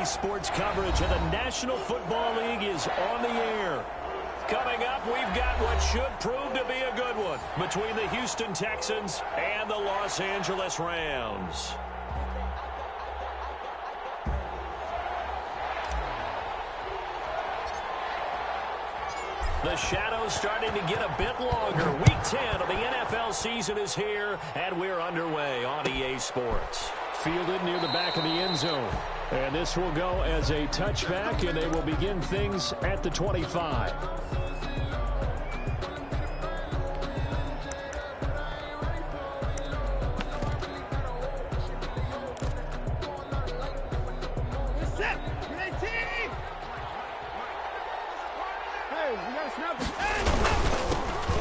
LA sports coverage of the National Football League is on the air. Coming up, we've got what should prove to be a good one between the Houston Texans and the Los Angeles Rams. The shadow's starting to get a bit longer. Week 10 of the NFL season is here, and we're underway on EA Sports. Fielded near the back of the end zone. And this will go as a touchback, and they will begin things at the 25.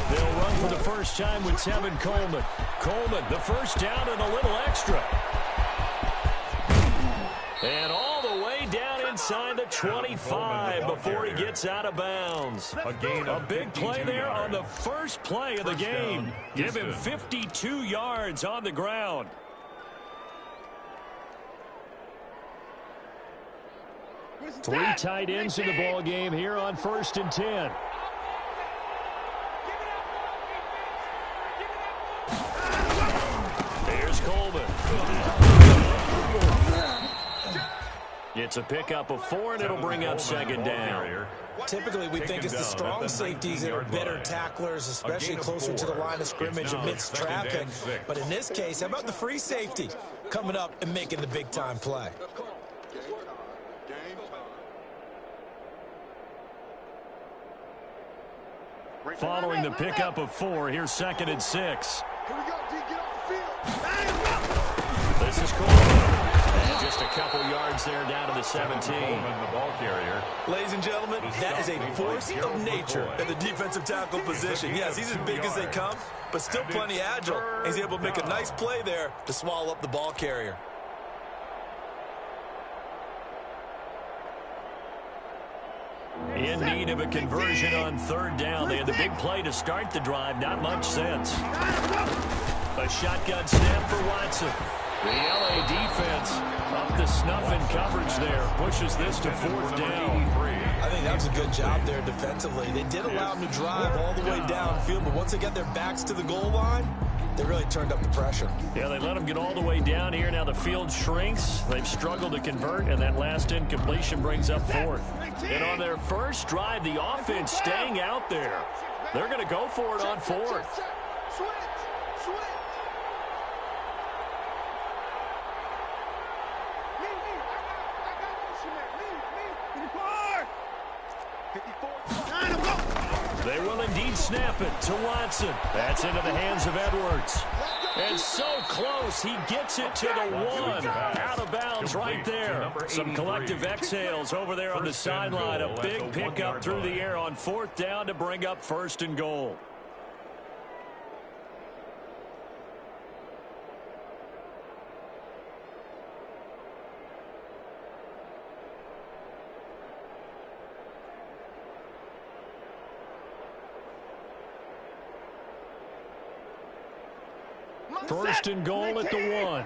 They'll run for the first time with Tevin Coleman. Coleman, the first down and a little extra. And all the way down inside the 25 before he gets out of bounds. A big play there on the first play of the game. Give him 52 yards on the ground. Three tight ends in the ball game here on 1st and 10. Here's Coleman. It's a pickup of 4, and it'll bring up 2nd down. Typically, we think it's the strong safeties that are better tacklers, especially closer to the line of scrimmage amidst traffic. But in this case, how about the free safety coming up and making the big-time play? Following the pickup of 4, here's 2nd and 6. This is Coleman. And just a couple yards there down to the 17. The ball carrier. Ladies and gentlemen, that is a force of nature at the defensive tackle position. Yes, he's as big as they come, but still plenty agile. He's able to make a nice play there to swallow up the ball carrier. In need of a conversion on 3rd down. They had the big play to start the drive. Not much sense. A shotgun snap for Watson. The LA defense up the snuff in coverage there. Pushes this to 4th down. I think that was a good job there defensively. They did allow them to drive all the way downfield, but once they got their backs to the goal line, they really turned up the pressure. Yeah, they let them get all the way down here. Now the field shrinks. They've struggled to convert, and that last incompletion brings up 4th. And on their first drive, the offense staying out there. They're going to go for it on 4th. They will indeed snap it to Watson. That's into the hands of Edwards. And so close, he gets it to the 1. Out of bounds right there. Some collective exhales over there on the sideline. A big pickup through the air on 4th down to bring up 1st and goal. First and goal at the 1.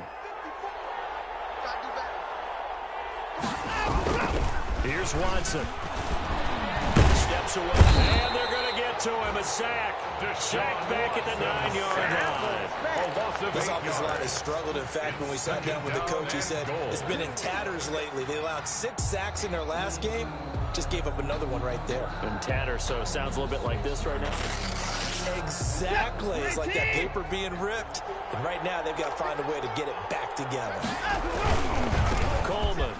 Here's Watson. Steps away, and they're going to get to him. A sack. Sack back at the 9-yard line. This offensive line has struggled. In fact, when we sat down with the coach, he said it's been in tatters lately. They allowed 6 sacks in their last game. Just gave up another one right there. In tatters, so it sounds a little bit like this right now. Exactly. It's like that paper being ripped. And right now, they've got to find a way to get it back together. Coleman.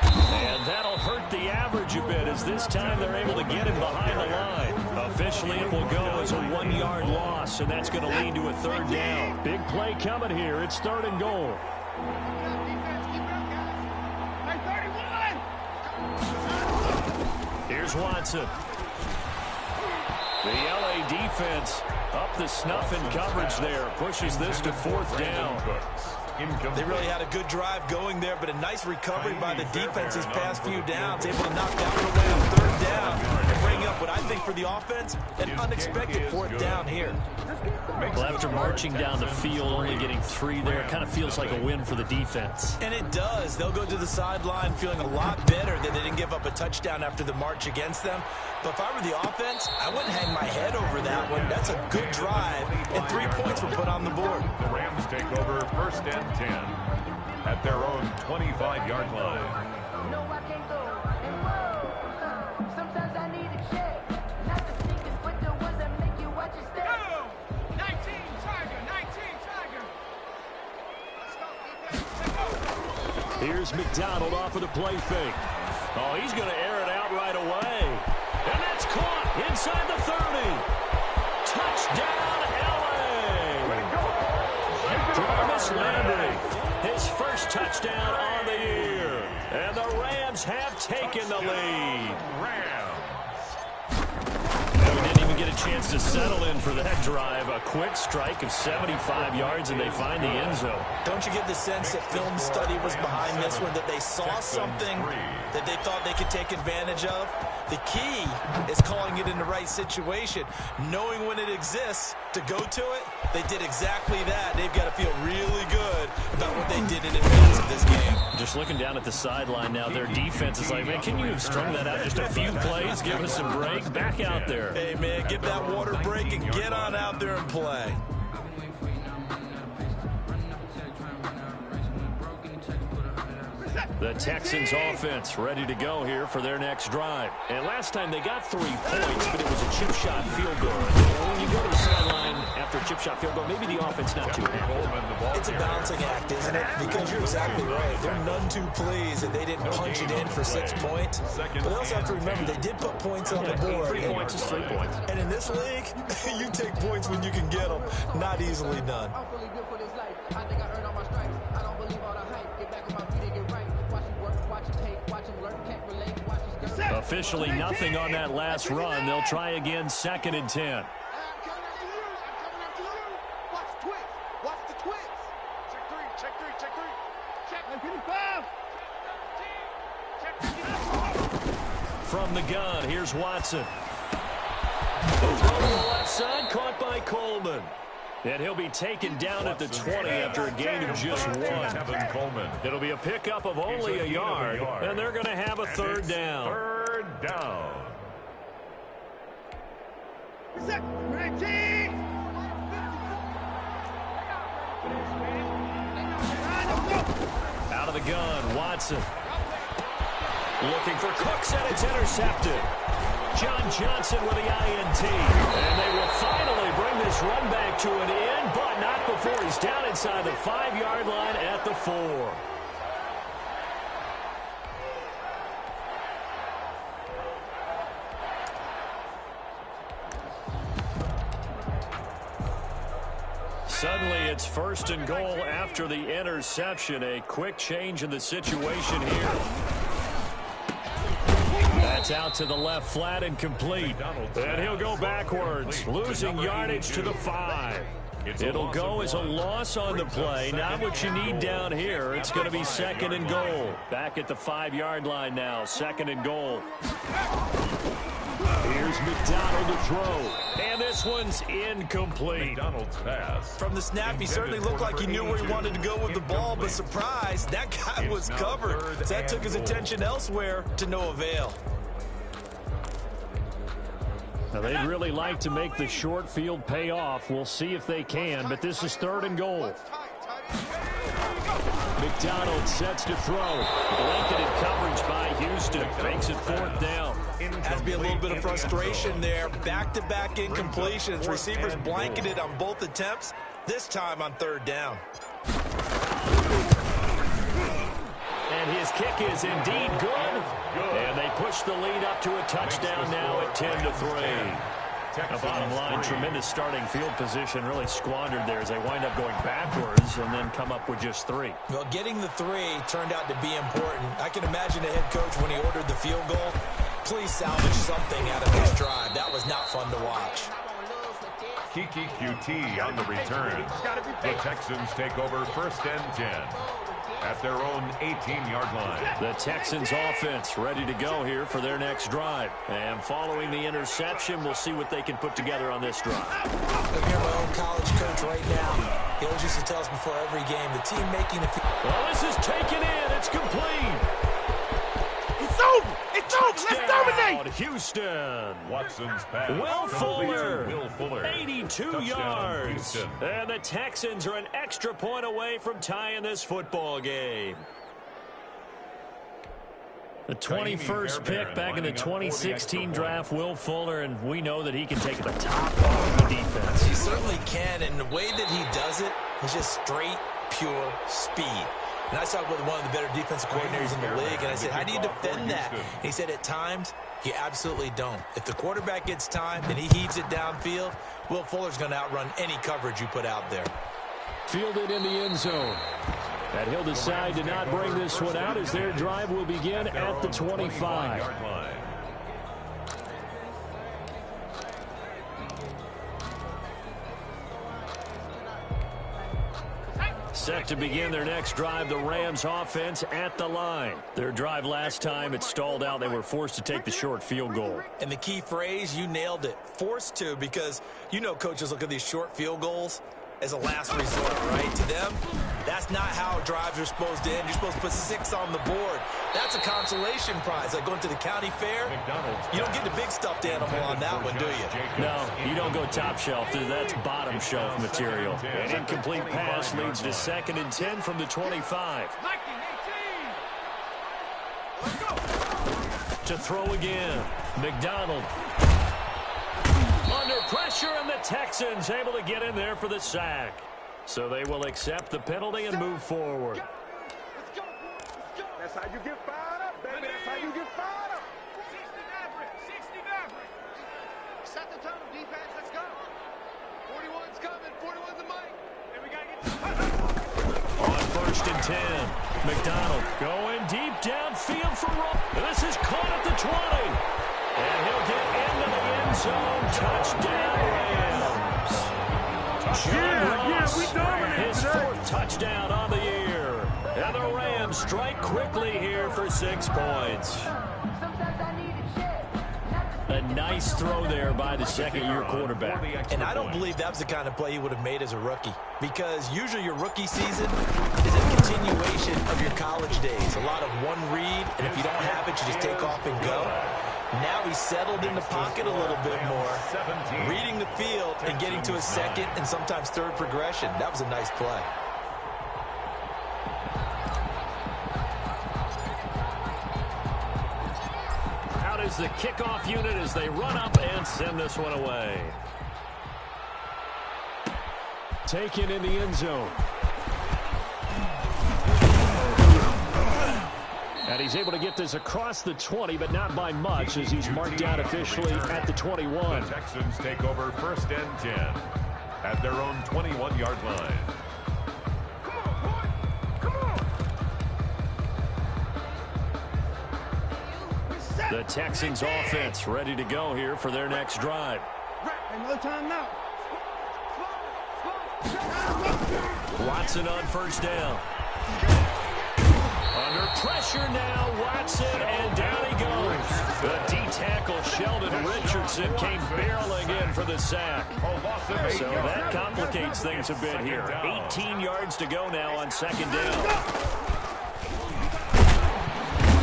And that'll hurt the average a bit, as this time they're able to get him behind the line. Officially, it will go as a 1-yard loss, and that's going to lead to a 3rd down. Big play coming here. It's 3rd and goal. Here's Watson. The LA defense up the snuff in coverage there. Pushes this to 4th down. They really had a good drive going there, but a nice recovery by the defense these past few downs. Able to knock that one away on 3rd down and bring opening up what I think for the offense, an unexpected fourth down here. Well, after marching down the field, only getting 3 there, it kind of feels like a win for the defense. And it does. They'll go to the sideline feeling a lot better that they didn't give up a touchdown after the march against them. But if I were the offense, I wouldn't hang my head over that one. That's a good drive, and 3 points were put on the board. The Rams take over 1st and 10 at their own 25-yard line. No, I can't go. And whoa, sometimes I need a check. Not the sneakers, but the ones that make you watch your step. 19 Tiger, 19 Tiger. Here's McDonald off of the play fake. Oh, he's going to air it out right away. And that's caught inside the 30. Touchdown, L.A. Jarvis Landry, his first touchdown on the year. And the Rams have taken the lead. We didn't even get a chance to settle in for that drive. A quick strike of 75 yards, and they find the end zone. Don't you get the sense that film study was behind this one, that they saw something that they thought they could take advantage of? The key is calling it in the right situation, knowing when it exists to go to it. They did exactly that. They've got to feel really good about what they did in advance of this game. Just looking down at the sideline now, their defense is like, man, can you have strung that out just a few plays? Give us a break. Back out there. Hey, man, give that water break and get on out there and play. The Texans offense ready to go here for their next drive. And last time they got 3 points, but it was a chip shot field goal. When you go to the sideline after a chip shot field goal, maybe the offense not too happy. It's a balancing act, isn't it? Because you're exactly right. They're none too pleased that they didn't punch it in for 6 points. But they also have to remember they did put points on the board. 3 points is 3 points. And in this league, you take points when you can get them. Not easily done. I'm fully good for this life. I think I earned all my stripes. I don't believe all the hype. Get back on my feet and get right. Watch it work, watch it take, watch it learn, can't relate, watch it skirt. Officially nothing on that last run. They'll try again, 2nd and 10. I'm coming after you. Watch the twins. Watch the twins. Check 3. Check 55. From the gun, here's Watson. Throw to the left side, caught by Coleman. And he'll be taken down at the 20 after a gain of just 1. It'll be a pickup of only a yard, and they're going to have a 3rd down. 3rd down. 19. Out of the gun, Watson. Looking for Cooks, and it's intercepted. John Johnson with the INT. And they will finally bring this run back to an end, but not before he's down inside the 5-yard line at the 4. Suddenly, it's 1st and goal after the interception. A quick change in the situation here. That's out to the left flat and complete. And he'll go backwards, losing yardage to the 5. It'll go as a loss on the play. Not what you need down here. It's going to be 2nd and goal. Back at the 5-yard line now, 2nd and goal. Here's McDonald to throw. And this one's incomplete. McDonald's pass. From the snap, he certainly looked like he knew where he wanted to go with the ball, but surprise, that guy was covered. So that took his attention elsewhere to no avail. Now, they'd really like to make the short field pay off. We'll see if they can, but this is 3rd and goal. McDonald sets to throw. Blanketed coverage by Houston. Makes it 4th down. Has to be a little bit of frustration there. Back-to-back incompletions. Receivers blanketed on both attempts, this time on 3rd down. And his kick is indeed good. And they push the lead up to a touchdown now at 10-3. The bottom line, tremendous starting field position, really squandered there as they wind up going backwards and then come up with just 3. Well, getting the 3 turned out to be important. I can imagine the head coach when he ordered the field goal. Please salvage something out of this drive. That was not fun to watch. Kiki QT on the return. The Texans take over 1st and 10. at their own 18-yard line. The Texans offense ready to go here for their next drive. And following the interception, we'll see what they can put together on this drive. I'm here, my own college coach right now. He always used to tell us before every game, the team making the... Well, this is taken in. It's complete. It's over. It's over. Let's dominate. Houston. Watson's pass. Will Will Fuller. 82 Touchdown, yards. Houston. And the Texans are an extra point away from tying this football game. The 21st pick back in the 2016 draft, Will Fuller, and we know that he can take the top off the defense. He certainly can, and the way that he does it is just straight, pure speed. And I talked with one of the better defensive coordinators in the league, and I said, how do you defend that? And he said, at times, you absolutely don't. If the quarterback gets time and he heaves it downfield, Will Fuller's going to outrun any coverage you put out there. Fielded in the end zone. And he'll decide to not bring this one out as their drive will begin at the 25. Set to begin their next drive, the Rams offense at the line. Their drive last time, it stalled out. They were forced to take the short field goal. And the key phrase, you nailed it, forced to, because you know coaches look at these short field goals as a last resort, right? To them, that's not how drives are supposed to end. You're supposed to put 6 on the board. That's a consolation prize. Like going to the county fair, you don't get the big stuffed animal on that one, do you? No, you don't go top shelf. That's bottom shelf material. An incomplete pass leads to 2nd and 10 from the 25. To throw again, McDonald. Under pressure, and the Texans able to get in there for the sack. So they will accept the penalty and move forward. That's how you get fired up, baby. That's how you get fired up. 60 Maverick. Set the tone, defense. Let's go. 41's coming. 41's the mic. And we got to get On 1st and 10, McDonald going deep downfield for Roll. This is caught at the 20. And he'll get into the end zone. Touchdown, Rams. we dominate his today. 4th touchdown on the year. And the Rams strike quickly here for 6 points. A nice throw there by the 2nd-year quarterback. And I don't believe that was the kind of play he would have made as a rookie, because usually your rookie season is a continuation of your college days. A lot of one read, and if you don't have it, you just take off and go. Now he's settled in the pocket a little bit more, reading the field and getting to his 2nd and sometimes 3rd progression. That was a nice play. Out is the kickoff unit as they run up and send this one away. Taken in the end zone. And he's able to get this across the 20, but not by much, as he's marked out officially at the 21. The Texans take over 1st and 10 at their own 21-yard line. The Texans offense ready to go here for their next drive. Another time now. Watson on 1st down. Under pressure now, Watson, and down he goes. The D-tackle Sheldon Richardson came barreling in for the sack. So that complicates things a bit here. 18 yards to go now on 2nd down.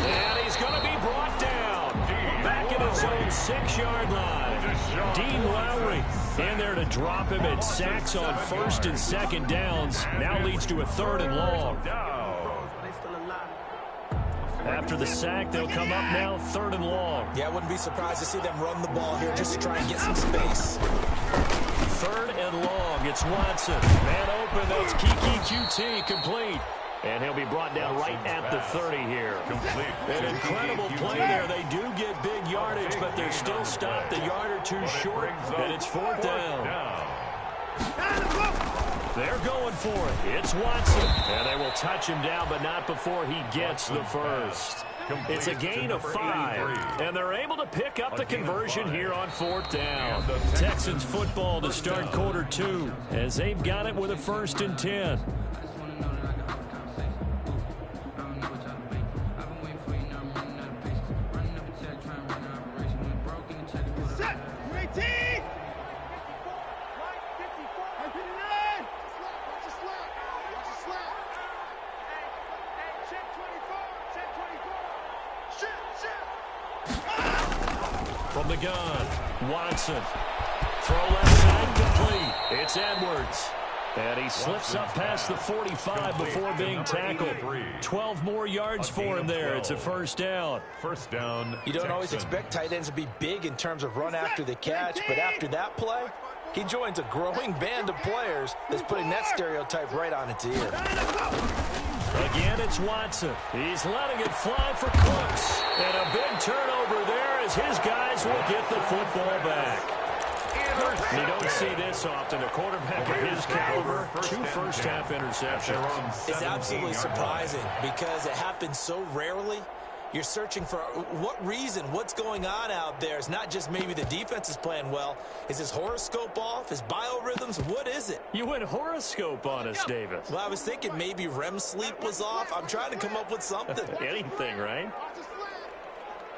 And he's going to be brought down. Back in his own 6-yard line. Dean Lowry in there to drop him. It sacks on 1st and 2nd downs. Now leads to a 3rd and long. After the sack, they'll come up now 3rd and long. Yeah, I wouldn't be surprised to see them run the ball here just to try and get some space. 3rd and long. It's Watson. Man open. That's Kiki QT complete. And he'll be brought down right at the 30 here. An incredible play there. They do get big yardage, but they're still stopped a yard or two short, and it's 4th down. They're going for it. It's Watson. And they will touch him down, but not before he gets the 1st. It's a gain of 5, and they're able to pick up the conversion here on 4th down. Texans football to start quarter 2, as they've got it with a 1st and 10. From the gun, Watson. Throw left side complete. It's Edwards. And he slips up past the 45 before being tackled. 12 more yards for him there. It's a first down. First down. You don't always expect tight ends to be big in terms of run after the catch, but after that play, he joins a growing band of players that's putting that stereotype right on its ear. Again, it's Watson. He's letting it fly for Cooks. And a big turnover there as his guys will get the football back. You don't see this often. A quarterback of his caliber, 2 first-half interceptions. It's absolutely surprising because it happens so rarely. You're searching for what reason, what's going on out there. It's not just maybe the defense is playing well. Is his horoscope off? His biorhythms? What is it? You went horoscope on us, David. Well, I was thinking maybe REM sleep was off. I'm trying to come up with something. Anything, right?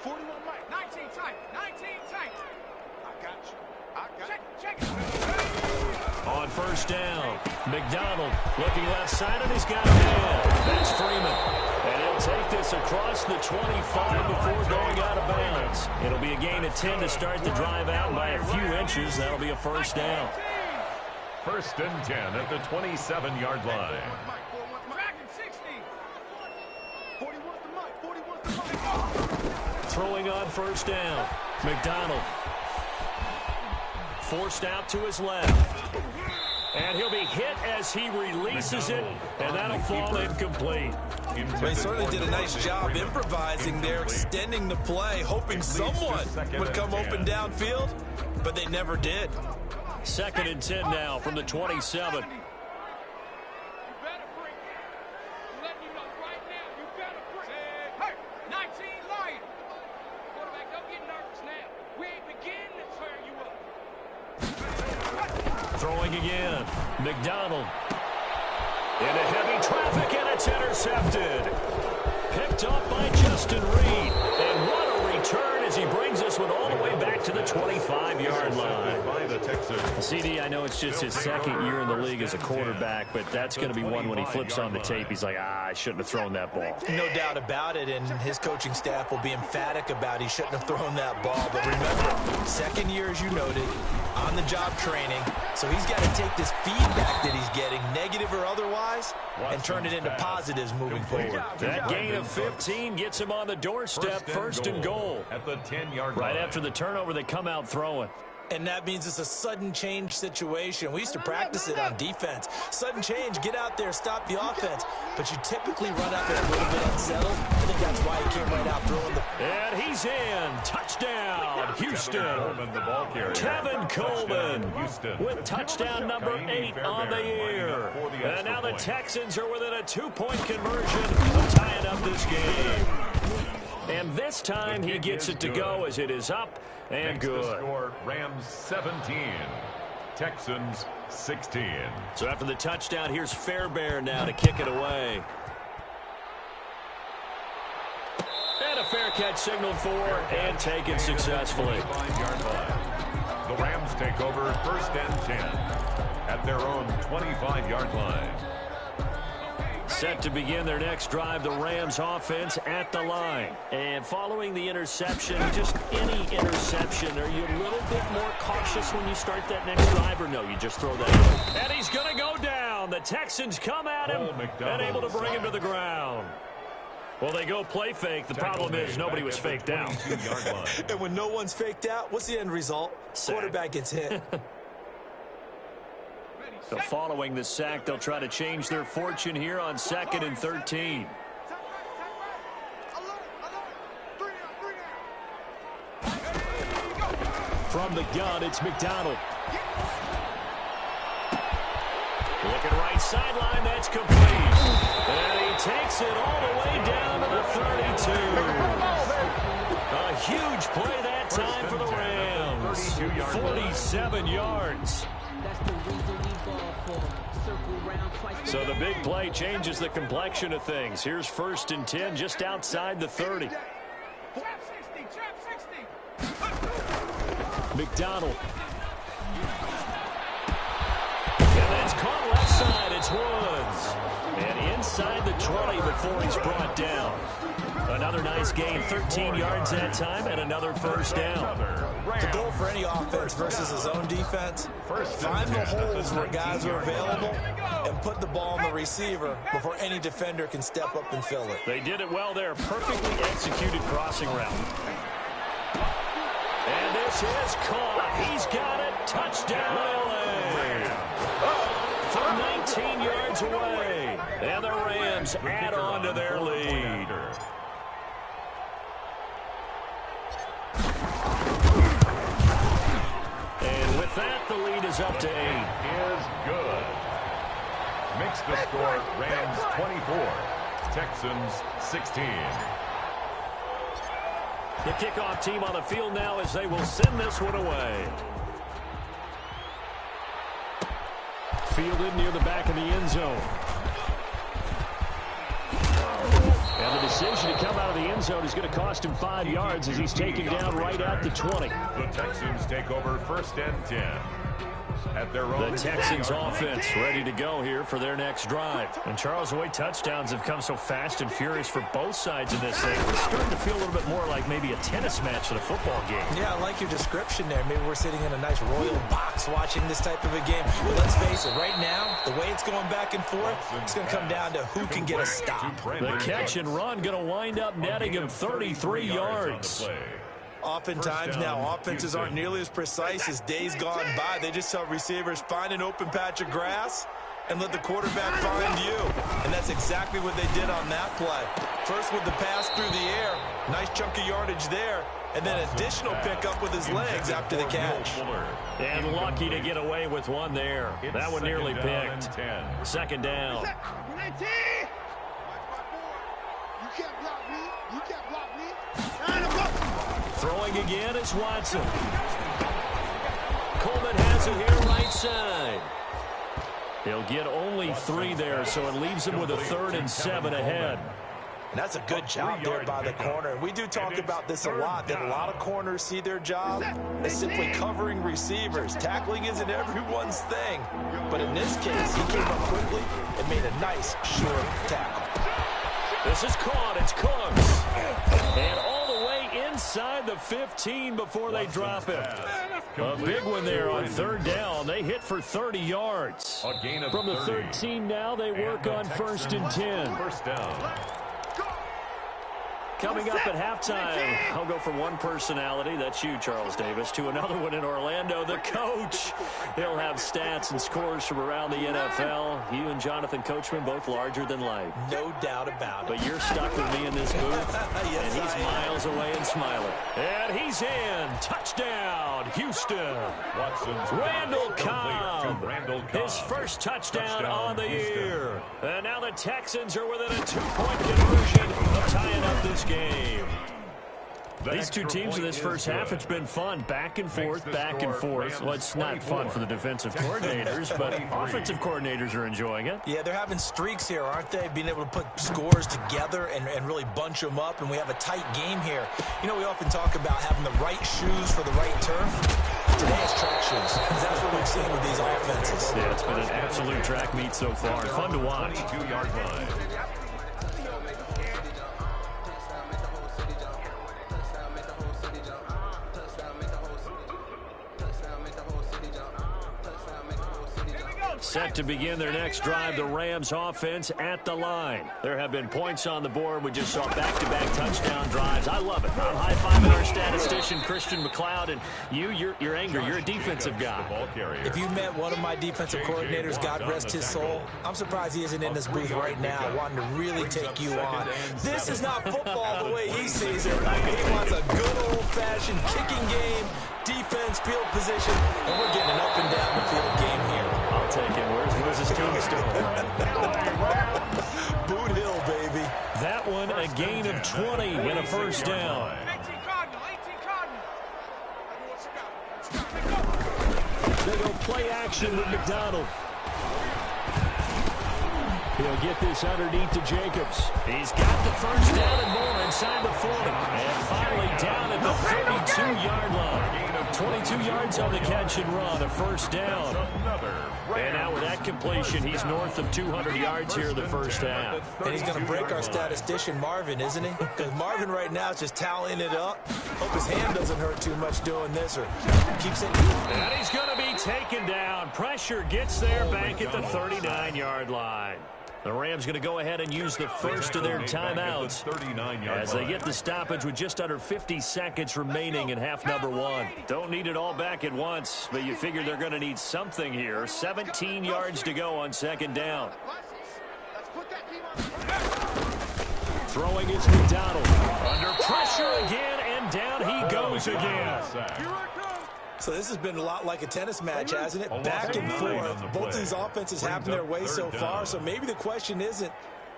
41 Mike. 19 tight. 19 tight. I got you. Check it. On first down, McDonald looking left side, and he's got a man. That's Freeman. And he'll take this across the 25 before going out of bounds. It'll be a gain of 10 to start the drive out by a few inches. That'll be a first down. First and 10 at the 27-yard line. Throwing on first down, McDonald. Forced out to his left. And he'll be hit as he releases it, and that'll fall incomplete. They certainly did a nice job improvising there, extending the play, hoping someone would come open downfield, but they never did. Second and 10 now from the 27. Throwing again. McDonald. Into heavy traffic, and it's intercepted. Picked up by Justin Reed. And what a return as he brings us one all the way back to the 25-yard line. CD, I know it's just his second year in the league as a quarterback, but that's going to be one when he flips on the tape. He's like, I shouldn't have thrown that ball. No doubt about it, and his coaching staff will be emphatic about he shouldn't have thrown that ball. But remember, second year, as you noted, on-the-job training, so he's got to take this feedback that he's getting, negative or otherwise, and turn it into positives moving forward. That gain of 15 gets him on the doorstep, first and goal. At the 10-yard line. Right after the turnover, they come out throwing. And that means it's a sudden change situation. We used to practice it on defense. Sudden change, get out there, stop the offense. But you typically run out there a little bit unsettled. I think that's why he came right out throwing the... And he's in. Touchdown, Houston. Kevin Coleman with touchdown number 8 on the year. And now the Texans are within a 2-point conversion of tying up this game. And this time he gets it to go as it is up and good. Score, Rams 17, Texans 16. So after the touchdown, here's Fairbairn now to kick it away. And a fair catch signaled for and taken successfully. The Rams take over first and 10 at their own 25-yard line. Set to begin their next drive, the Rams offense at the line. And following the interception, just any interception, are you a little bit more cautious when you start that next drive, or no, you just throw that in? And he's going to go down. The Texans come at him and able to bring him to the ground. Well, they go play fake. The problem is nobody was faked out. And when no one's faked out, what's the end result? Sack. Quarterback gets hit. So following the sack, they'll try to change their fortune here on 2nd and 13. From the gun, it's McDonald. Looking right sideline, that's complete. And he takes it all the way down to the 32. A huge play that time for the Rams. 47 yards. So the big play changes the complexion of things. Here's 1st and 10 just outside the 30. McDonald. And that's caught left side. It's Woods. And inside the 20 before he's brought down. Another nice gain, 13 yards that time, and another first down. The goal for any offense versus his own defense, find the holes where guys are available and put the ball on the receiver before any defender can step up and fill it. They did it well there. Perfectly executed crossing route. And this is caught. He's got it. Touchdown, LA. From 19 yards away. And the Rams add on to their lead. And with that, the lead is up to 8. Is good. Makes the score Rams 24, Texans 16. The kickoff team on the field now as they will send this one away. Fielded near the back of the end zone. And the decision to come out of the end zone is going to cost him 5 yards as he's taken down right at the 20. The Texans take over 1st and 10. At their own. The Texans offense ready to go here for their next drive. And Charles, the way touchdowns have come so fast and furious for both sides in this thing, it's starting to feel a little bit more like maybe a tennis match than a football game. Yeah, I like your description there. Maybe we're sitting in a nice royal box watching this type of a game. But let's face it, right now, the way it's going back and forth, it's going to come down to who can get a stop. The catch and run going to wind up netting him 33 yards. Oftentimes now, offenses aren't nearly as precise as days gone by. They just tell receivers, find an open patch of grass and let the quarterback find you. And that's exactly what they did on that play. First with the pass through the air, nice chunk of yardage there, and then additional pickup with his legs after the catch. And lucky to get away with one there. That one nearly picked. 2nd down. You can't block me. You can't block me. Throwing again is Watson. Coleman has it here right side. He'll get only 3 there, so it leaves him with a 3rd and 7 ahead. And that's a good job there by the corner. We do talk about this a lot, that a lot of corners see their job as simply covering receivers. Tackling isn't everyone's thing. But in this case, he came up quickly and made a nice, short tackle. This is caught. It's Cooks. And all the way inside the 15 before they drop it. A big one there on 3rd down. They hit for 30 yards. From the 13 now, they work on 1st and 10. First down. Coming up at halftime, I'll go from one personality, that's you, Charles Davis, to another one in Orlando, the coach. He'll have stats and scores from around the NFL. You and Jonathan Coachman, both larger than life. No doubt about it. But you're stuck with me in this booth, Yes, and he's miles away and smiling. And he's in. Touchdown, Houston. Watson's Randall Cobb. Cobb. His first touchdown on the year. And now the Texans are within a 2-point conversion of tying up this game. These two teams in this first half, it's been fun. Back and forth, back and forth. Well, it's not fun for the defensive coordinators, but offensive coordinators are enjoying it. Yeah, they're having streaks here, aren't they? Being able to put scores together and really bunch them up, and we have a tight game here. You know, we often talk about having the right shoes for the right turf. Today it's track shoes. That's what we've seen with these offenses. Yeah, it's been an absolute track meet so far. Fun to watch. 22-yard line. Set to begin their next drive, the Rams offense at the line. There have been points on the board. We just saw back-to-back touchdown drives. I love it. I'm high-fiving our statistician, Christian McLeod, and you're angry. You're a defensive guy. If you met one of my defensive coordinators, God rest his soul, I'm surprised he isn't in this booth right now wanting to really take you on. This is not football the way he sees it. He wants a good old-fashioned kicking game, defense, field position, and we're getting an up-and-down-the-field game here. I'll take it. Where's his tombstone? Boot Hill, baby. That one, a gain of 20 and a first down. 18 Cardinal. They go play action with McDonald. He'll get this underneath to Jacobs. He's got the first down and more inside the 40. And finally down at the 32-yard line. 22 yards on the catch and run, a first down. And now with that completion, he's north of 200 yards here in the first half. And he's going to break our statistician, Marvin, isn't he? Because Marvin right now is just tallying it up. Hope his hand doesn't hurt too much doing this or keeps it. And he's going to be taken down. Pressure gets there back at the 39-yard line. The Rams going to go ahead and use the first of their timeouts as they get the stoppage with just under 50 seconds remaining in half number one. Don't need it all back at once, but you figure they're going to need something here. 17 yards to go on second down. Throwing is McDonald. Under pressure again, and down he goes again. So this has been a lot like a tennis match, hasn't it? Back and forth. Both these offenses have their way so far. So maybe the question isn't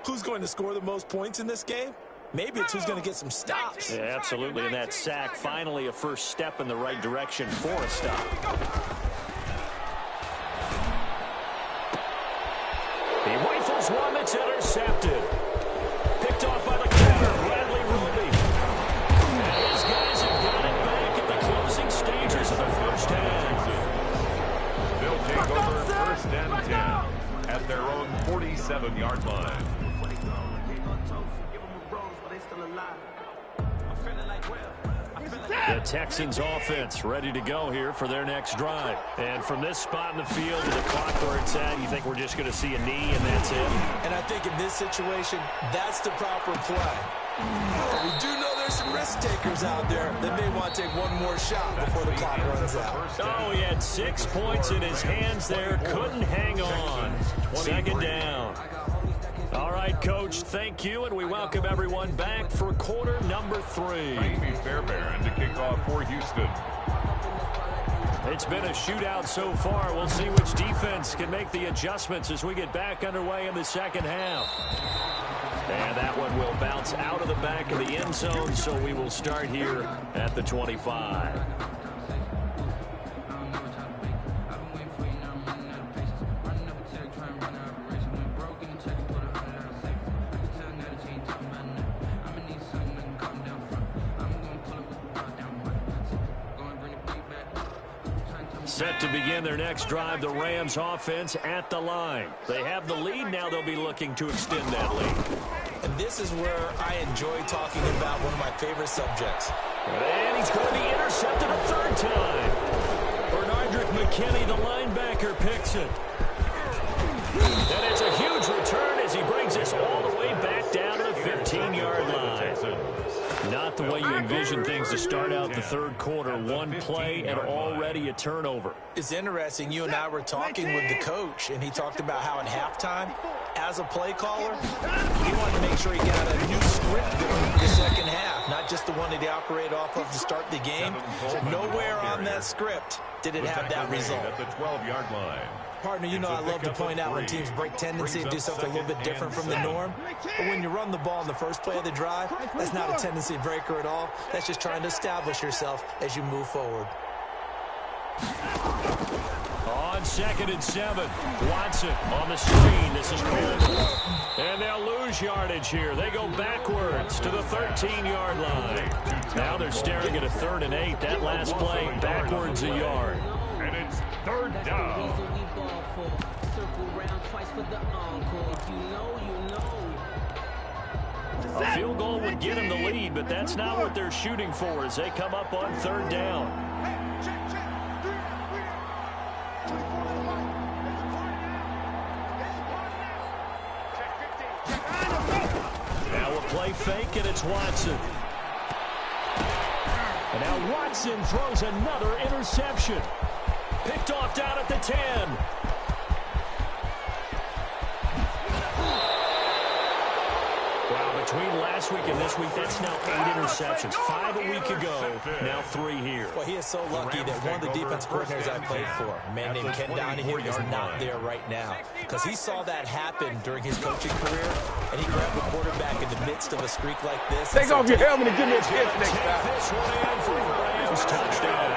who's going to score the most points in this game. Maybe it's who's going to get some stops. Yeah, absolutely. And that sack, finally a first step in the right direction for a stop. He rifles one that's intercepted. Picked off by the corner, Bradley Ruby. And his guys have got it back at the closing stages of the first half. They'll take over first and 10 at their own 47-yard line. The Texans offense ready to go here for their next drive. And from this spot in the field to the clock where it's at, you think we're just going to see a knee and that's it? And I think in this situation, that's the proper play. We do know there's some risk takers out there that may want to take one more shot before the clock runs out. Oh, he had 6 points in his hands there. Couldn't hang on. Second down. All right, Coach, thank you, and we welcome everyone back for quarter number 3. Amy Fairbairn to kick off for Houston. It's been a shootout so far. We'll see which defense can make the adjustments as we get back underway in the second half. And that one will bounce out of the back of the end zone, so we will start here at the 25. Set to begin their next drive, the Rams offense at the line. They have the lead. Now they'll be looking to extend that lead. And this is where I enjoy talking about one of my favorite subjects. And he's going to be intercepted a third time. Bernardrick McKinney, the linebacker, picks it. And it's a huge return as he brings us all the way back down to the 15-yard line. Not the way you envision things to start out the third quarter. One play and already a turnover. It's interesting. You and I were talking with the coach, and he talked about how at halftime, as a play caller, he wanted to make sure he got a new script going for the second half, not just the one that he operated off of to start the game. Nowhere on that script did it have that result. At the 12-yard line. Partner, you know I love to point out when teams break tendency and do something a little bit different from the norm. But when you run the ball in the first play of the drive, that's not a tendency breaker at all. That's just trying to establish yourself as you move forward. On 2nd and 7, Watson on the screen. This is Coleman. And they'll lose yardage here. They go backwards to the 13-yard line. Now they're staring at a 3rd and 8. That last play backwards a yard. And it's third down. A field goal would get him the lead, but that's not what they're shooting for as they come up on 3rd down. Now a play fake, and it's Watson. And now Watson throws another interception. Picked off down at the 10. Wow, between last week and this week, that's now 8 interceptions. 5 a week ago, now 3 here. Well, he is so lucky that one of the defense coordinators I played for, a man named Ken Donahue, is not there right now. Because he saw that happen during his coaching career, and he grabbed the quarterback in the midst of a streak like this. Take off your helmet and give me a kiss next time. This one in for the Rams touchdown.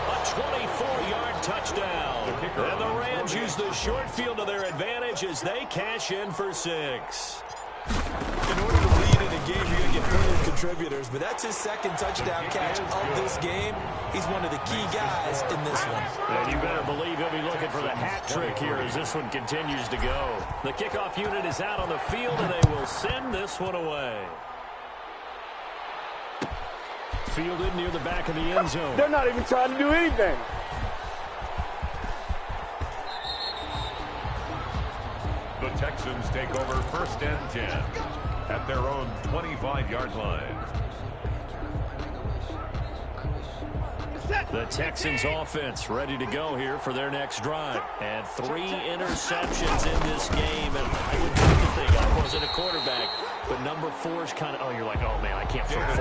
A 24-yard touchdown. And the Rams use the short field to their advantage as they cash in for 6. In order to lead in a game, you're going to get plenty of contributors, but that's his second touchdown catch of this game. He's one of the key guys in this one. And you better believe he'll be looking for the hat trick here as this one continues to go. The kickoff unit is out on the field, and they will send this one away. Fielded near the back of the end zone. They're not even trying to do anything. The Texans take over 1st and 10 at their own 25-yard line. The Texans offense ready to go here for their next drive. And 3 interceptions in this game. And I would like to think I wasn't a quarterback, but number 4 is kind of, oh, you're like, oh, man, I can't throw 4.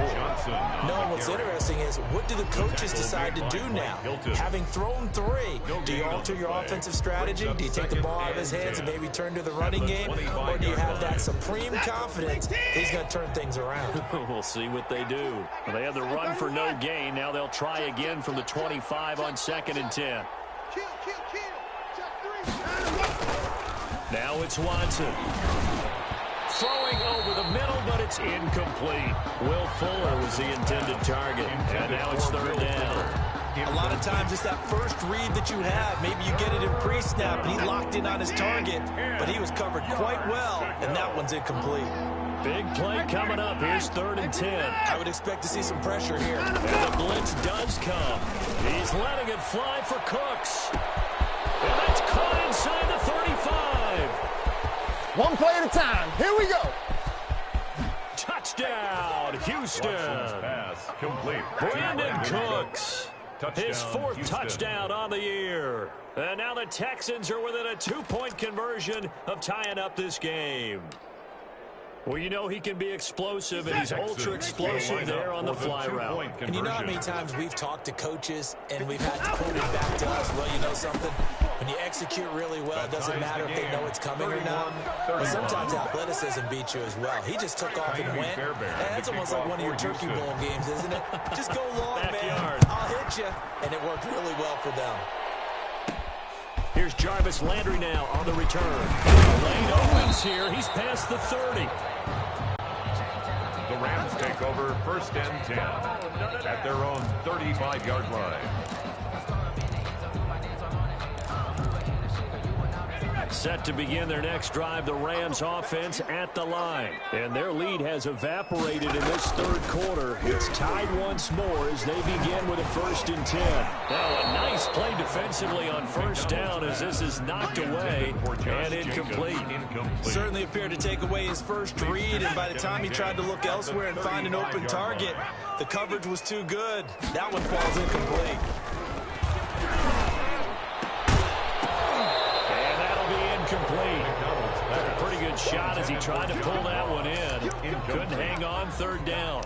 No, what's interesting is, what do the coaches decide to do now? Having thrown 3, do you alter your offensive strategy? Do you take the ball out of his hands and maybe turn to the running game? Or do you have that supreme confidence he's going to turn things around? We'll see what they do. Well, they had the run for no gain. Now they'll try again from the 25 on 2nd and 10. Now it's Watson. Throwing over the middle, but it's incomplete. Will Fuller was the intended target. And now it's 3rd down. A lot of times it's that first read that you have. Maybe you get it in pre-snap, and he locked in on his target, but he was covered quite well, and that one's incomplete. Big play coming up. Here's 3rd and 10. I would expect to see some pressure here. And the blitz does come. He's letting it fly for Cooks. And that's caught inside the 35. One play at a time. Here we go. Touchdown, Houston. Pass complete. Brandon Cooks. His 4th touchdown on the year. And now the Texans are within a 2-point conversion of tying up this game. Well, you know he can be explosive, and he's ultra-explosive there on the fly route. And you know how many times we've talked to coaches, and we've had to quote it back to us, well, you know something? When you execute really well, it doesn't matter if they know it's coming or not. But sometimes athleticism beats you as well. He just took off and went. And that's almost like one of your Turkey Bowl games, isn't it? Just go long, man. I'll hit you. And it worked really well for them. Here's Jarvis Landry now on the return. Lane opens here. He's past the 30. The Rams take over 1st and 10 at their own 35-yard line. Set to begin their next drive, the Rams offense at the line. And their lead has evaporated in this 3rd quarter. It's tied once more as they begin with a 1st and 10. Now a nice play defensively on 1st down as this is knocked away and incomplete. Certainly appeared to take away his first read, and by the time he tried to look elsewhere and find an open target, the coverage was too good. That one falls incomplete. Complete. Took a pretty good shot as he tried to pull that one in. Couldn't hang on 3rd down.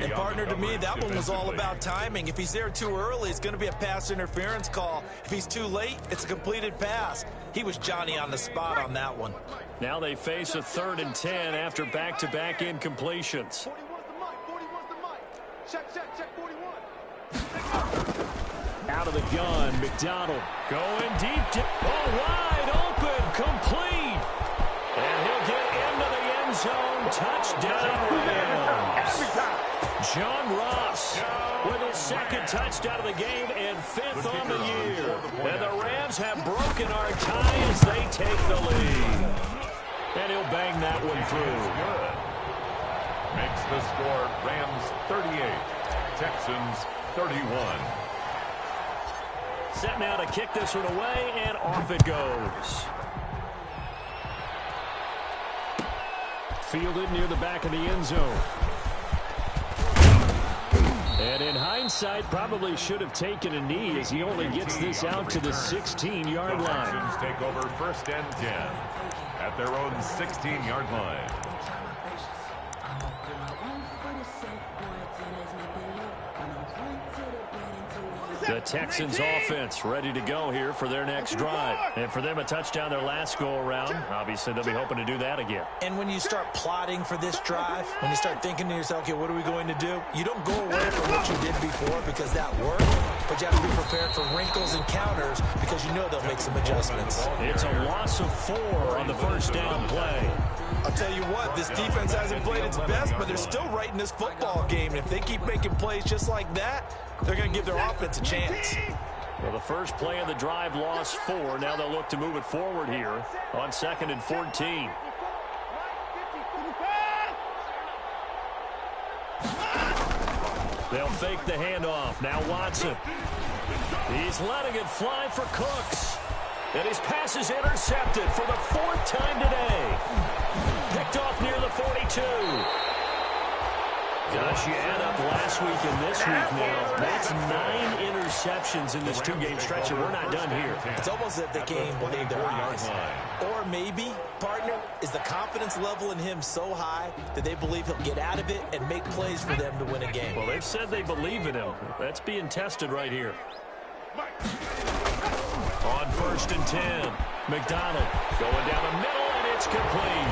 And partner, to me, that one was all about timing. If he's there too early, it's going to be a pass interference call. If he's too late, it's a completed pass. He was Johnny on the spot on that one. Now they face a 3rd and 10 after back-to-back incompletions. 41's the mic. Check 41. Out of the gun, McDonald. Going deep. Wide open. Complete. And he'll get into the end zone. Touchdown, Rams. John Ross with his 2nd touchdown of the game and 5th on the year. And the Rams have broken our tie as they take the lead. And he'll bang that one through. Makes the score Rams 38, Texans 31. Set now to kick this one away, and off it goes. Fielded near the back of the end zone. And in hindsight, probably should have taken a knee as he only gets this out to the 16-yard line. Texans take over 1st and 10 at their own 16-yard line. The Texans offense ready to go here for their next drive. And for them, a touchdown their last go-around. Obviously, they'll be hoping to do that again. And when you start plotting for this drive, when you start thinking to yourself, okay, what are we going to do? You don't go away from what you did before because that worked, but you have to be prepared for wrinkles and counters because you know they'll make some adjustments. It's a loss of 4 on the first down play. I'll tell you what, this defense hasn't played its best, but they're still right in this football game. And if they keep making plays just like that, they're going to give their offense a chance. Well, the first play of the drive lost 4. Now they'll look to move it forward here on 2nd and 14. They'll fake the handoff. Now Watson. He's letting it fly for Cooks. And his pass is intercepted for the 4th time today. Picked off near the 42. Gosh, you add up last week and this week now. That's 9 interceptions in this 2-game stretch, and we're not done here. It's almost as if they can't even believe their eyes. Or maybe, partner, is the confidence level in him so high that they believe he'll get out of it and make plays for them to win a game. Well, they've said they believe in him. That's being tested right here. On 1st and 10, McDonald going down the middle, and it's complete.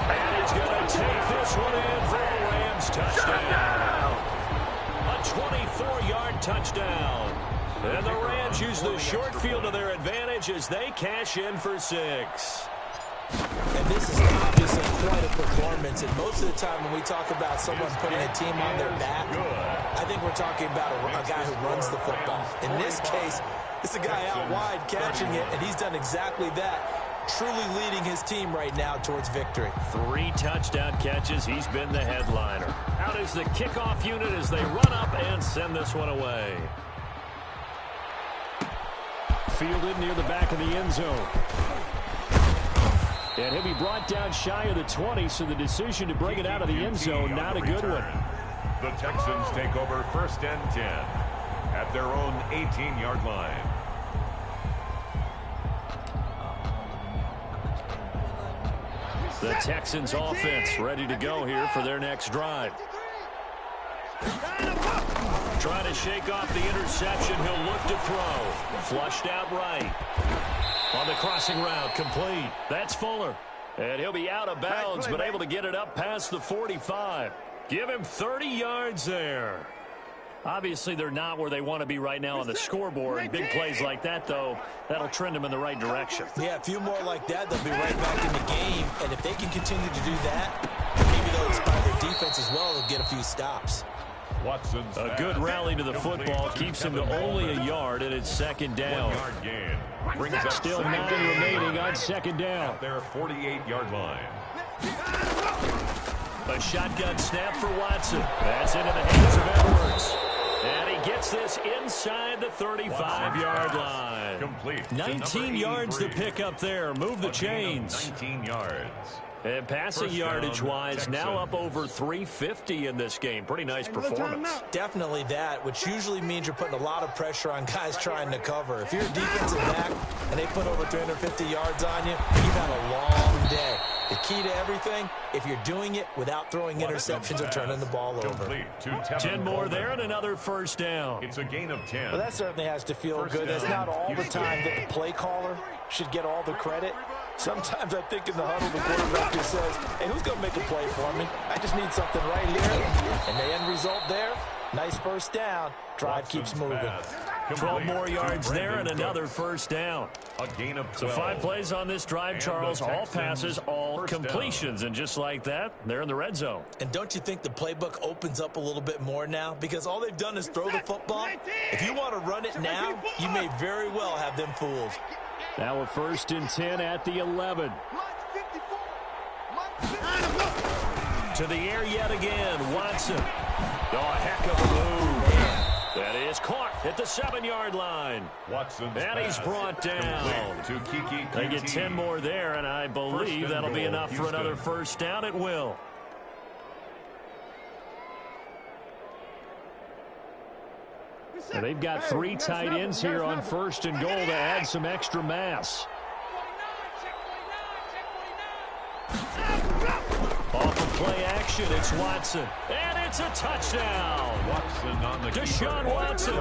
And he's going to take this one in for a Rams touchdown. A 24-yard touchdown. And the Rams use the short field to their advantage as they cash in for 6. And this is obviously quite a performance. And most of the time when we talk about someone putting a team on their back, I think we're talking about a guy who runs the football. In this case, it's a guy out wide catching it, and he's done exactly that, truly leading his team right now towards victory. 3 touchdown catches. He's been the headliner. Out is the kickoff unit as they run up and send this one away. Fielded near the back of the end zone. And he'll be brought down shy of the 20, so the decision to bring it out of the end zone, not a good one. The Texans take over 1st and 10 at their own 18-yard line. The Texans offense ready to go here for their next drive. Trying to shake off the interception. He'll look to throw. Flushed out right. On the crossing route, complete. That's Fuller. And he'll be out of bounds, but able to get it up past the 45. Give him 30 yards there. Obviously, they're not where they want to be right now on the scoreboard. Big plays like that, though, that'll trend them in the right direction. Yeah, a few more like that, they'll be right back in the game. And if they can continue to do that, maybe they'll inspire their defense as well and get a few stops. Watson's a good rally to the football keeps him to only a yard, and it's 2nd down. 1 yard gain. Brings up still 9 remaining on 2nd down. At their 48-yard line. A shotgun snap for Watson. That's into the hands of Edwards. And he gets this inside the 35-yard line. Complete. 19 yards to pick up there. Move the chains. 19 yards. And passing yardage-wise, now up over 350 in this game. Pretty nice performance. Definitely that, which usually means you're putting a lot of pressure on guys trying to cover. If you're a defensive back and they put over 350 yards on you, you've had a long day. The key to everything, if you're doing it without throwing interceptions or turning the ball over. 10 more there and another 1st down. It's a gain of 10. Well, that certainly has to feel good. That's not all the time that the play caller should get all the credit. Sometimes I think in the huddle, the quarterback just says, hey, who's going to make a play for me? I just need something right here. And the end result there, nice 1st down. Drive keeps moving. 12 more yards there and another 1st down. A gain of 12. So 5 plays on this drive, Charles. All passes, all completions. And just like that, they're in the red zone. And don't you think the playbook opens up a little bit more now? Because all they've done is throw the football. If you want to run it now, you may very well have them fooled. Now a 1st and 10 at the 11. To the air yet again, Watson. Oh, heck of a move. That is caught at the 7-yard line. Watson's and he's brought down. To Kiki. They get 10 more there, and I believe that'll be enough for another 1st down. It will. Now they've got 3 tight ends here on 1st and goal to add some extra mass. Off a play action. It's Watson. And it's a touchdown. Watson on the Deshaun Watson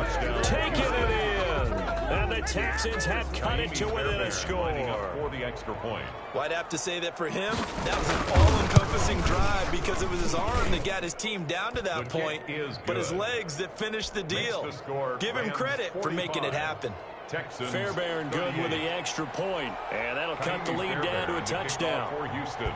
taking it in. And the Texans have cut it to within a score. For the extra point. Well, I'd have to say that for him, that was an all-encompassing drive because it was his arm that got his team down to that point, but his legs that finished the deal. Give him credit for making it happen. Fairbairn good with the extra point, and that'll cut the lead down to a touchdown. For Houston.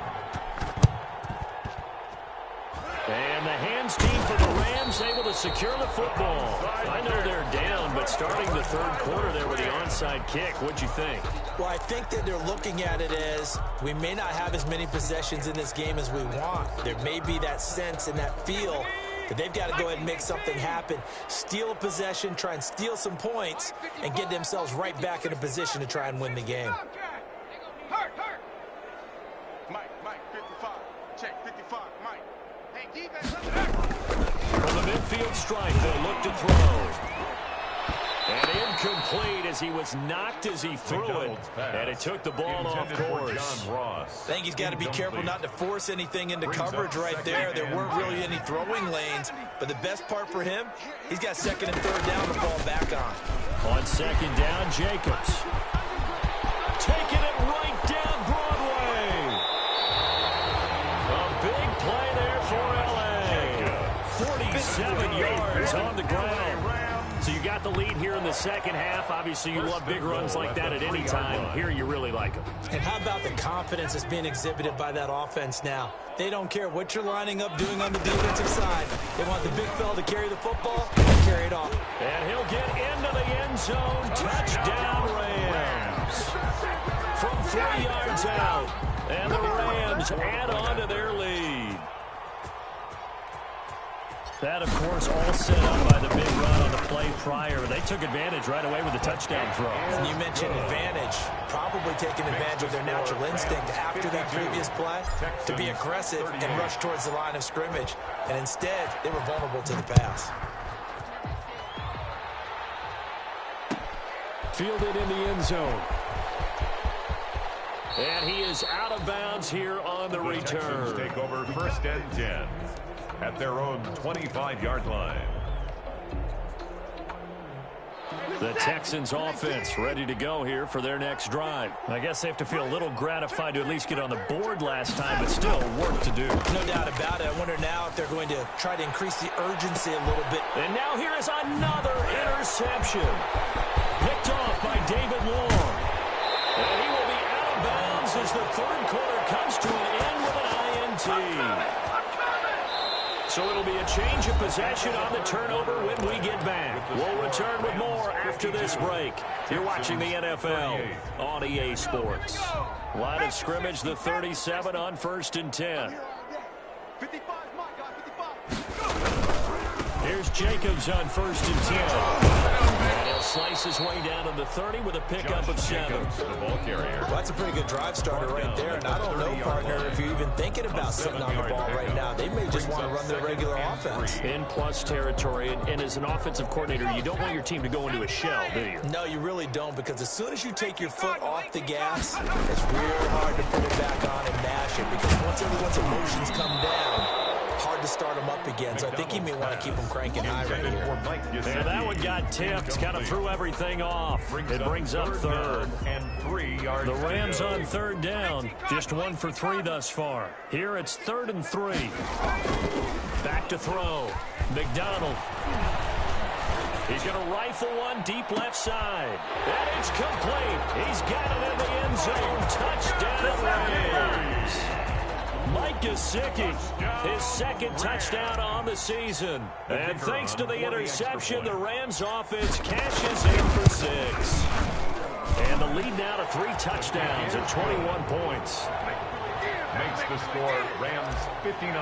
And the hands team for the Rams able to secure the football. I know they're down, but starting the third quarter there with the onside kick, what'd you think? Well, I think that they're looking at it as we may not have as many possessions in this game as we want. There may be that sense and that feel that they've got to go ahead and make something happen. Steal a possession, try and steal some points, and get themselves right back in a position to try and win the game. Mike, 55. Check, 55, Mike. Hey, defense, From the midfield stripe, they'll look to throw. And incomplete as he was knocked as he threw it. And it took the ball off course. I think he's got to be careful not to force anything into coverage right there. There weren't really any throwing lanes. But the best part for him, he's got second and third down to fall back on. On second down, Jacobs. Taking it right down Broadway. A big play there for L.A. 47 yards on the ground. So you got the lead here in the second half. Obviously, you love big runs like that at any time. Here, you really like them. And how about the confidence that's being exhibited by that offense now? They don't care what you're lining up doing on the defensive side. They want the big fella to carry the football and carry it off. And he'll get into the end zone. Touchdown, Rams. From 3 yards out. And the Rams add on to their lead. That, of course, all set up by the big run on the play prior. They took advantage right away with the touchdown throw. And you mentioned advantage. Probably taking advantage of their natural instinct after that previous play to be aggressive and rush towards the line of scrimmage. And instead, they were vulnerable to the pass. Fielded in the end zone. And he is out of bounds here on the return. Texans take over first and 10 at their own 25-yard line. The Texans offense ready to go here for their next drive. I guess they have to feel a little gratified to at least get on the board last time, but still work to do. No doubt about it. I wonder now if they're going to try to increase the urgency a little bit. And now here is another interception. Picked off by David Long. And he will be out of bounds as the third quarter comes to an end with an INT. So it'll be a change of possession on the turnover when we get back. We'll return with more after this break. You're watching the NFL on EA Sports. Line of scrimmage, the 37 on first and 10. 55, Mike, guys, 55. Here's Jacobs on first and 10. And he'll slice his way down to the 30 with a pickup of 7. The ball carrier. Well, that's a pretty good drive starter right there. And I don't know, partner, if you're even thinking about sitting on the ball right now. They may just want to run their regular offense. In plus territory, and as an offensive coordinator, you don't want your team to go into a shell, do you? No, you really don't, because as soon as you take your foot off the gas, it's real hard to put it back on and mash it, because once everyone's emotions come down, hard to start them up again. So I think he may want to keep them cranking high right here. And that one got tipped, kind of threw everything off. It brings up third. The Rams on third down, just 1 for 3 thus far. Here it's 3rd and 3. Back to throw. McDonald. He's going to rifle one deep left side. And it's complete. He's got it in the end zone. Touchdown, Rams. Mike Gesicki, his second touchdown on the season. And thanks to the interception, the Rams offense cashes in for 6. And the lead now to 3 touchdowns and 21 points. Makes the score Rams 59,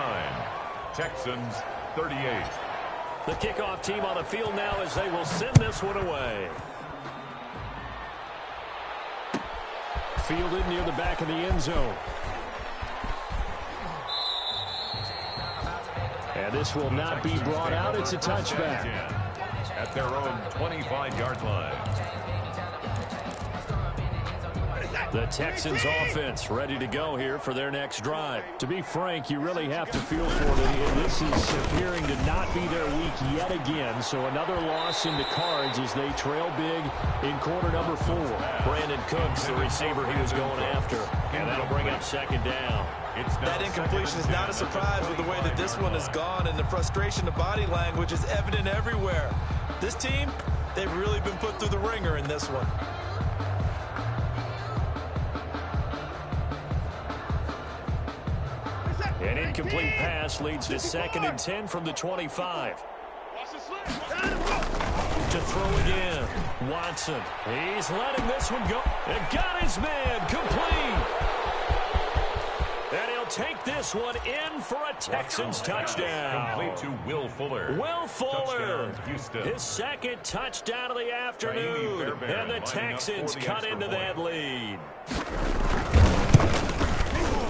Texans 38. The kickoff team on the field now as they will send this one away. Fielded near the back of the end zone. And this will not be brought out. It's a touchback. At their own 25-yard line. The Texans offense ready to go here for their next drive. To be frank, you really have to feel for them. This is appearing to not be their week yet again. So another loss in the cards as they trail big in quarter number 4. Brandon Cooks, the receiver he was going after. And that'll bring up second down. That incompletion is not a surprise with the way that this one has gone, and the frustration of body language is evident everywhere. This team, they've really been put through the ringer in this one. An incomplete pass leads to 2nd and 10 from the 25. To throw again. Watson. He's letting this one go. And got his man complete. And he'll take this one in for a Texans touchdown. Complete to Will Fuller. Will Fuller. Touchdown, Houston. His second touchdown of the afternoon. And the Texans cut into that lead.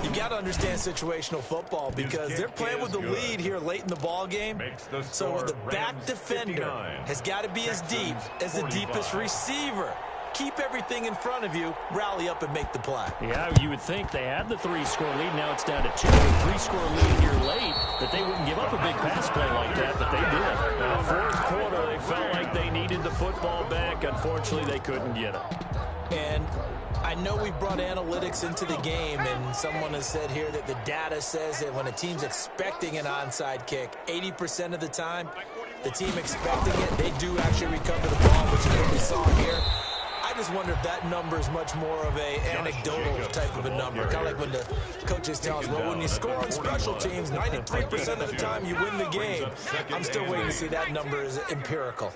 You got to understand situational football because they're playing with the lead here late in the ball game. So the back defender has got to be as deep as the deepest receiver. Keep everything in front of you, rally up and make the play. Yeah, you would think they had the 3-score lead. Now it's down to 2. A 3-score lead here late, that they wouldn't give up a big pass play like that, but they did. Now, fourth quarter, they felt like they needed the football back. Unfortunately, they couldn't get it. And I know we've brought analytics into the game, and someone has said here that the data says that when a team's expecting an onside kick, 80% of the time, the team expecting it, they do actually recover the ball, which is what we saw here. I just wonder if that number is much more of a anecdotal type of a number. Kind of like when the coaches tell us, well, when you score on special teams, 93% of the time you win the game. I'm still waiting to see that number is empirical.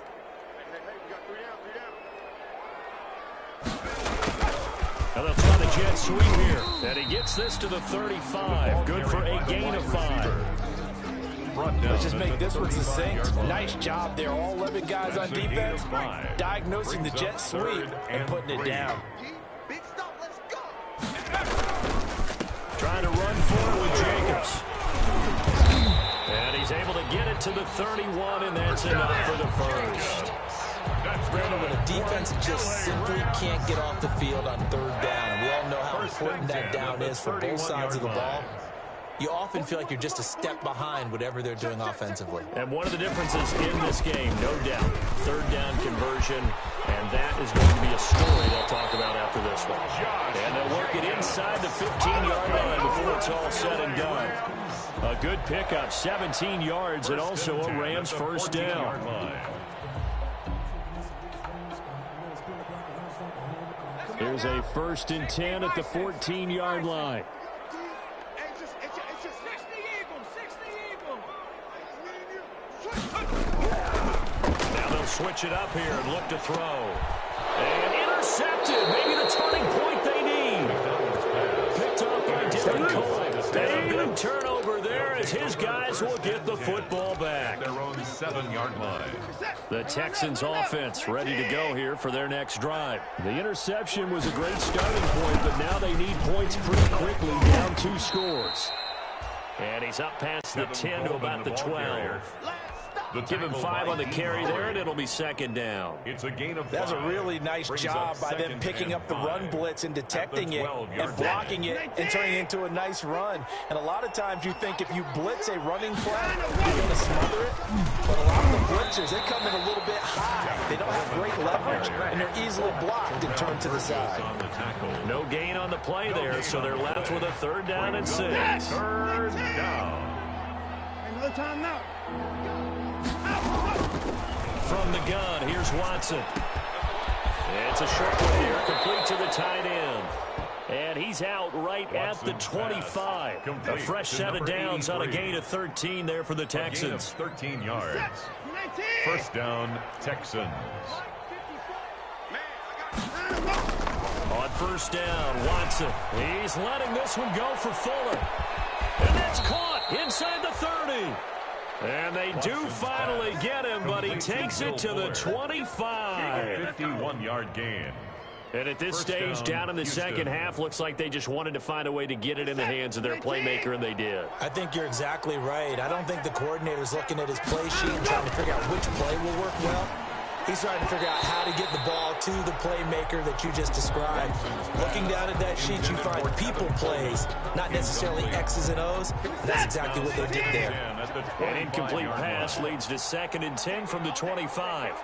Now they'll try the jet sweep here. And he gets this to the 35. Good for a gain of 5. Let's just make this one succinct. Nice job there. All 11 guys on defense diagnosing the jet sweep and putting it down. Trying to run forward with Jacobs. And he's able to get it to the 31, and that's enough for the first. Brandon, when a defense just simply can't get off the field on 3rd down, and we all know how important that down is for both sides of the ball, you often feel like you're just a step behind whatever they're doing offensively. And one of the differences in this game, no doubt, 3rd down conversion, and that is going to be a story they'll talk about after this one. And they'll work it inside the 15-yard line before it's all said and done. A good pickup, 17 yards, and also a Rams first down. Here's a 1st and 10 at the 14-yard line. Now they'll switch it up here and look to throw. And intercepted. Maybe the turning point they need. Picked up by Dylan Cole. And a big turnover there as his guys will get the football back. Their own 7-yard line. The Texans offense ready to go here for their next drive. The interception was a great starting point, but now they need points pretty quickly, down 2 scores. And he's up past the 10 to about the 12. Give him 5 on the carry there, and it'll be 2nd down. It's a gain of 5. That's a really nice job by them picking up the run blitz and detecting it and blocking it and turning it into a nice run. And a lot of times you think if you blitz a running play, you're going to smother it. But a lot of the blitzers, they come in a little bit high. They don't have great leverage, and they're easily blocked and turned to the side. No gain on the play there, so they're left with a 3rd down and 6. 3rd down. Another time now. From the gun, here's Watson. It's a short one here, complete to the tight end. And he's out right at the 25. A fresh set of downs on a gain of 13 there for the Texans. 13 yards. 1st down, Texans. On 1st down, Watson. He's letting this one go for Fuller. And that's caught inside the 30. And they do finally get him, but he takes it to the 25. 51-yard gain. And at this stage, down in the second half, looks like they just wanted to find a way to get it in the hands of their playmaker, and they did. I think you're exactly right. I don't think the coordinator's looking at his play sheet and trying to figure out which play will work well. He's trying to figure out how to get the ball to the playmaker that you just described. Looking down at that sheet, you find people plays, not necessarily X's and O's. And that's exactly what they did there. An incomplete pass leads to 2nd and 10 from the 25.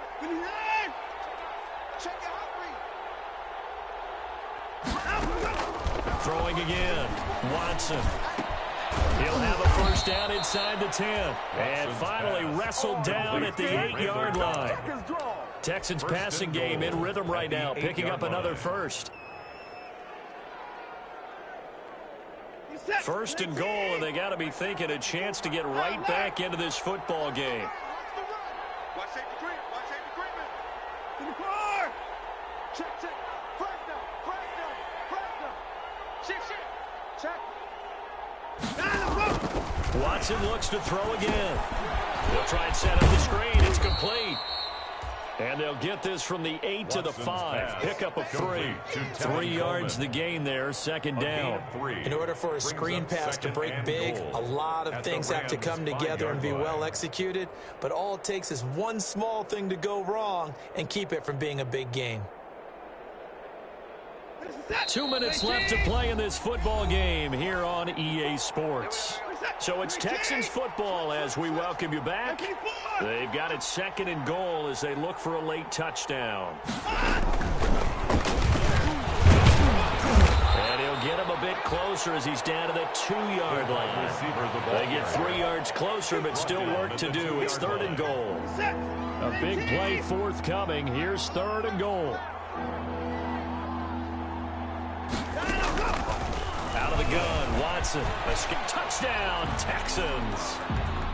Throwing again. Watson. He'll have a first down inside the 10. And finally wrestled down at the 8-yard line. Texans passing game in rhythm right now, picking up another first. 1st and goal, and they got to be thinking a chance to get right back into this football game. Watch safety creep. Watch safety creeping. In the car. Check, check. Crack them. Crack them. Crack them. Shit, shit. Check. Watson looks to throw again. They'll try and set up the screen. It's complete. And they'll get this from the 8 to the 5. Pickup of 3. 3 yards the gain there, 2nd down. In order for a screen pass to break big, a lot of things have to come together and be well executed. But all it takes is one small thing to go wrong and keep it from being a big gain. 2 minutes left to play in this football game here on EA Sports. So it's Texans football as we welcome you back. They've got it 2nd and goal as they look for a late touchdown. And he'll get him a bit closer as he's down to the 2-yard line. They get 3 yards closer, but still work to do. It's 3rd and goal. A big play forthcoming. Here's 3rd and goal. Out of the gun, Watson. A touchdown, Texans.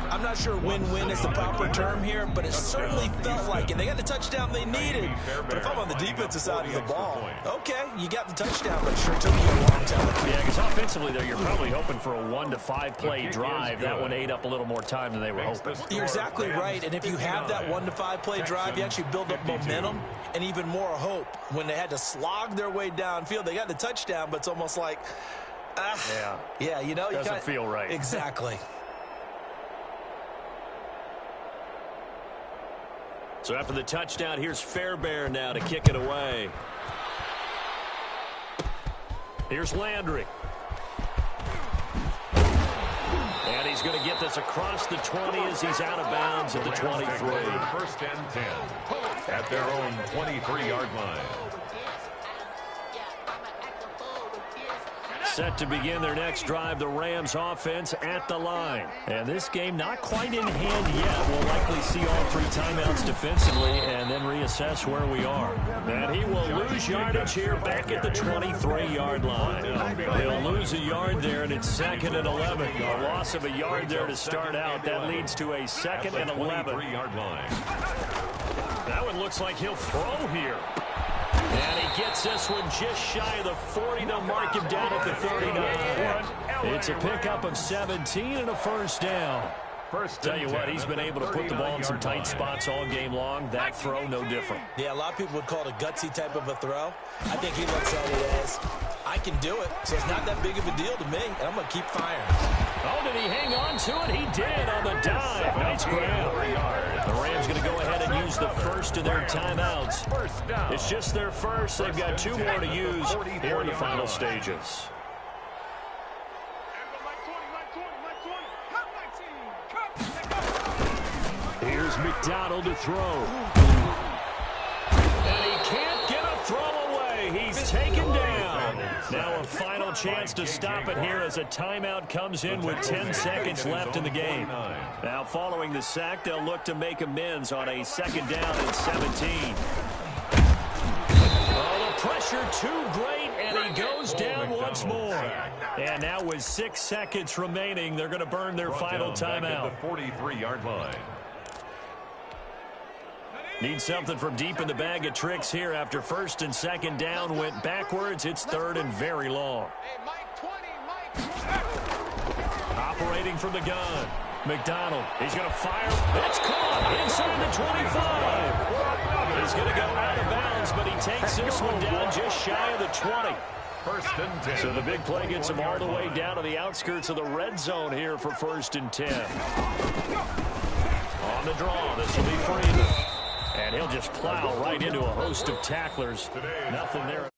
I'm not sure win-win is the proper term here, but it certainly felt like it. They got the touchdown they needed. But if I'm on the defensive side of the ball, okay, you got the touchdown, but it sure took you a long time. Yeah, because offensively, though, you're probably hoping for a 1 to 5 play drive. That one ate up a little more time than they were hoping. You're exactly right, and if you have that 1 to 5 play drive, you actually build up momentum and even more hope. When they had to slog their way downfield, they got the touchdown, but it's almost like, yeah, you know, doesn't feel right. Exactly. So after the touchdown, here's Fairbairn now to kick it away. Here's Landry. And he's going to get this across the 20 as he's out of bounds at the 23. 1st and 10 at their own 23-yard line. Set to begin their next drive, the Rams offense at the line. And this game not quite in hand yet. We'll likely see all 3 timeouts defensively and then reassess where we are. And he will lose yardage here back at the 23-yard line. He'll lose a yard there, and it's 2nd and 11. A loss of a yard there to start out. That leads to a 2nd and 11. That one looks like he'll throw here. And he gets this one just shy of the 40. They'll mark him down at the 39. It's a pickup of 17 and a first down. Tell you what, he's been able to put the ball in some tight spots all game long. That throw, no different. Yeah, a lot of people would call it a gutsy type of a throw. I think he looks at it as, I can do it, so it's not that big of a deal to me, and I'm going to keep firing. Oh, did he hang on to it? He did on the dive. Nice grab. The Rams going to go ahead and use the first of their timeouts. It's just their first. They've got 2 more to use here in the final stages. Here's McDonald to throw. And he can't get a throw away. He's taken down. Now a final chance to stop it here as a timeout comes in with 10 seconds left in the game. Now following the sack, they'll look to make amends on a 2nd down and 17. Oh, the pressure too great, and he goes down once more. And now with 6 seconds remaining, they're going to burn their final timeout. The 43-yard line. Need something from deep in the bag of tricks here after 1st and 2nd down went backwards. It's 3rd and very long. Operating from the gun. McDonald, he's going to fire. It's caught inside the 25. He's going to go out of bounds, but he takes this one down just shy of the 20. 1st and 10. So the big play gets him all the way down to the outskirts of the red zone here for 1st and 10. On the draw, this will be Freeman. And And he'll just plow right into a host of tacklers. Nothing there.